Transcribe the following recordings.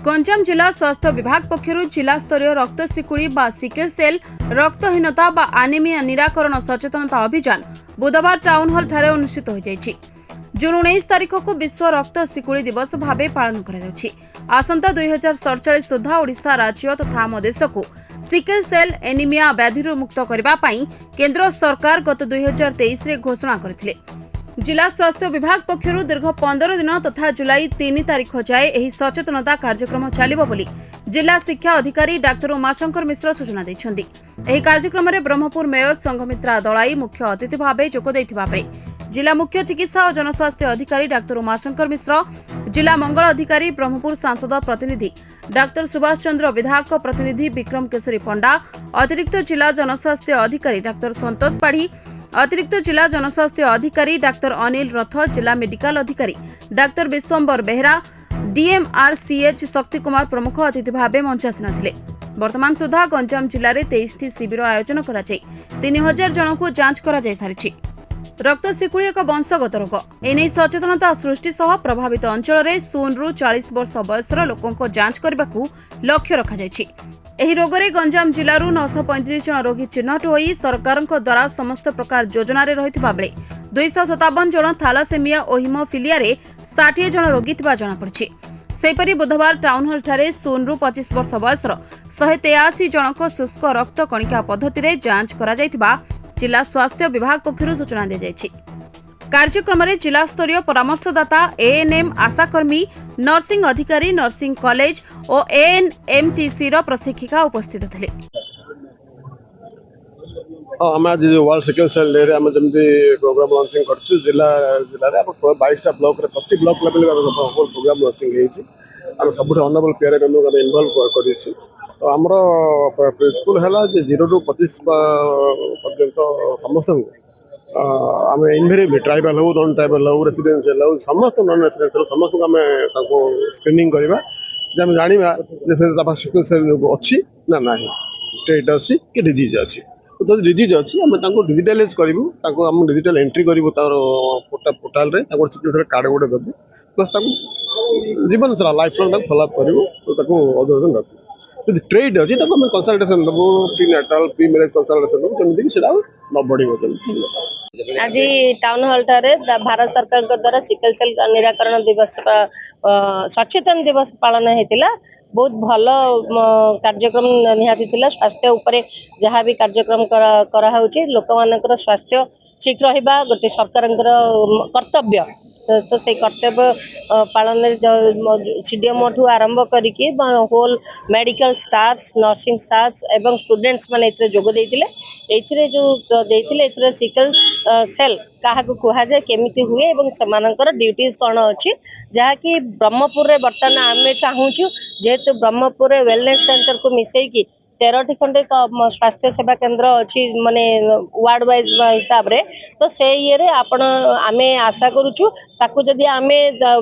गंजाम जिला स्वास्थ्य विभाग पक्षर जिला स्तरीय रक्त सिकुड़ी बा सिकल सेल रक्तहीनता बा आनेमिया निराकरण सचेतनता अभियान बुधवार टाउन हॉल ठारे अनुष्ठित हो जायछि। जून 19 तारिख को विश्व रक्त सिकुड़ी दिवस भाव पालन कर आसंता 2047 सुधा ओडिशा राज्य तथा आम देश को सिकल सेल एनीमिया व्याधि मुक्त करने केंद्र सरकार गत 2023 रे घोषणा करथिले। जिला स्वास्थ्य विभाग पक्षर दीर्घ 15 दिन तथा जुलाई 3 तारिख जाए यह सचेतनता कार्यक्रम चलिबो बोली जिला शिक्षा अधिकारी डाक्टर उमाशंकर मिश्र सूचना दैछन्ति। एही कार्यक्रम में ब्रह्मपुर मेयर संघमित्रा दलाई मुख्य अतिथि भाव जोग दैथिबा बेले जिला मुख्य चिकित्सा और जनस्वास्थ्य अधिकारी डाक्टर उमाशंकर मिश्र, जिला मंगल अधिकारी ब्रह्मपुर सांसद प्रतिनिधि डाक्टर सुभाष चंद्र, विधायक प्रतिनिधि विक्रम केशरी पंडा, अतिरिक्त जिला जनस्वास्थ्य अधिकारी डाक्टर संतोष पाढ़ी, अतिरिक्त जिला जनस्वास्थ्य अधिकारी डाक्टर अनिल रथ, जिला मेडिकल अधिकारी डाक्टर विश्वम्बर बेहरा, डीएमआरसीएच शक्ति कुमार प्रमुख अतिथि भाव मंचासीन थिले। वर्तमान सुधा गंजाम जिले में 23 शिविर आयोजन कर 3000 जन को जांच कर सारी। रक्त सिकुड़ी एक वंशगत रोग एने सचेतनता सृष्टि सह प्रभावित अंचल में 0 ରୁ 40 वर्ष बयसर लोकों जांच करने को लक्ष्य रखा जायछि। एही रोग रे गंजाम जिलू 935 जन रोगी चिन्हट होई सरकार द्वारा समस्त प्रकार योजना रहिथिबा बेले 257 जन थालासेमिया और हिमोफिलिया रे 60 जन रोगी थिबा जणा पड़छि। सेपरि बुधवार टाउन हॉल ठारे 0 ରୁ 25 वर्ष बयसर 183 जनक शुष्क रक्त कणिका पद्धति रे जांच करा जायथिबा जिला स्वास्थ्य विभाग पक्षर सूचना दी जायछि। कार्यक्रम में जिला स्तरीय परामर्शदाता एएनएम आशाकर्मी, नर्सिंग अधिकारी, नर्सिंग कॉलेज और एएनएमटीसी प्रशिक्षिका उपस्थित थे। आज वर्ल्ड सिकल सेल डे आम जमी प्रोग्राम लॉन्चिंग कर जिला जिले में 22टा ब्लॉक प्रति ब्लॉक लेवल प्रोग्राम लॉन्चिंग आम सब ऑनरेबल पीआर मेंबर इनवॉल्व कर आमर प्रिंसिपल है 0 ରୁ 25 पर्यंत समस्त आम इनभेरिएबली ट्राइबल हो, नॉन ट्राइबल हो, रेसिडेंशियल हो, समस्त नॉन रेसिडेंशियल समस्त आम स्क्रीनिंग करवा आम जाना सिकल सेल अच्छी ना ना ट्रेट अच्छी कि डिजीज अच्छी तो डिजीज अच्छी आम डिजिटालाइज करूँ डिजिटाल एंट्री करूँ पोर्टाल सिकल सेल कार्ड गोटे देवु प्लस जीवन सारा लाइफ लंग फॉलोअप करूँ ऑब्जर्वेशन रखू यदि ट्रेड अच्छी आम कंसल्टेशन देवु prenatal pre marriage consultation देवु जमीन न बढ़। आज टाउन हॉल ठारे भारत सरकार द्वारा सिकल सेल निराकरण दिवस सचेतन दिवस पालन होता बहुत भल कार्यक्रम निहाती थिला। स्वास्थ्य उपरे जहाँ भी कार्यक्रम करा लोक मानकर स्वास्थ्य ठीक रहिबा गोटे सरकार कर्तव्य तो से कर्तव्य पालन सीडीएम ठू आरंभ करके whole medical staffs, nursing staffs एवं स्टूडेंट्स माने जोग देते जो देते सिकल सेल क्या कह जाए केमिति हुए एवं सेमानकर ड्यूटीज कौन अच्छी जहाँकि ब्रह्मपुर में बर्तमान आम चाहूँ जेहेतु ब्रह्मपुर वेलनेस सेंटर को मिसेकी 13टी खंडे स्वास्थ्य सेवा केंद्र अच्छी माने वार्ड वाइज हिसाब रे तो से ये आपण आम आशा करूँ ताकू जदि आम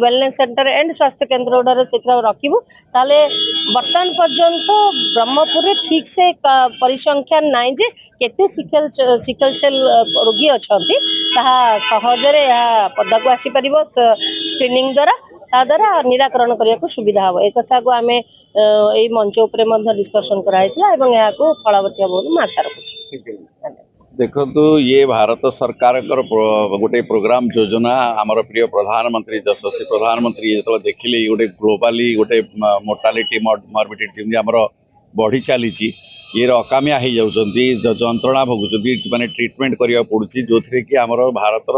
वेलनेस सेंटर एंड स्वास्थ्य केंद्र गुड़ा से रखू ताले वर्तमान पर्यंत ब्रह्मपुर ठीक से परिसंख्यान नाई जे केते सिकल सेल रोगी अच्छा सहजरे पदा को आसी पारिबो स्क्रीनिंग द्वारा निराकरण करने को सुविधा हम एक कथा को आम यही मंच उपर डिस्कसन कराई फलवती हम आशा रखुँ। देखो ये भारत सरकार गोटे प्रोग्राम योजना आमर प्रिय प्रधानमंत्री यशस्वी प्रधानमंत्री जो देखिले गोटे ग्लोबाली गोटे मोर्टालिटी मॉर्बिडिटी जमी आमर बढ़ी चली ये अकामिया हो जाती जंत्रणा भोगुंट माने ट्रीटमेंट करने पड़ुची जो थी कि आमर भारतर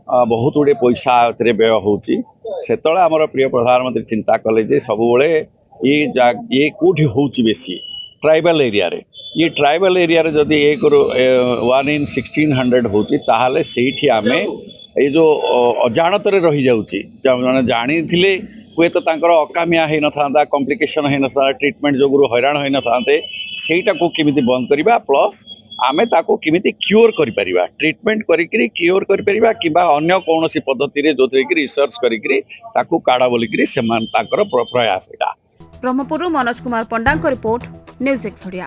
बहुत गुड़े पैसा व्यय होची सेतले आमर प्रिय प्रधानमंत्री चिंता कले सब ये कौटी होची बेसी ट्राइबल एरिया रे ये ट्राइबल एरिया रे जदि 1 in 1600 होची ताहाले सेठी आमे ये जो अजाणत रे रही जाउची माने जानी थिले हुए तो तांकर अकामिया है नथा कॉम्प्लिकेशन है नथा ट्रीटमेंट जोगुरु हैरान है नथाते सेटा को किमिति बंद करिबा प्लस आमे ताको किमिति क्योर करि परिबा ट्रीटमेंट करिकरी क्योर करि परिबा किबा अन्य कोनोसी पद्धति रे जोथि कि रिसर्च करिकरी ताको काडा बोलिकरी सेमान ताकर प्रयास एटा। ब्रह्मपुर मनोज कुमार पंडा रिपोर्ट न्यूज़ 1 ओडिया।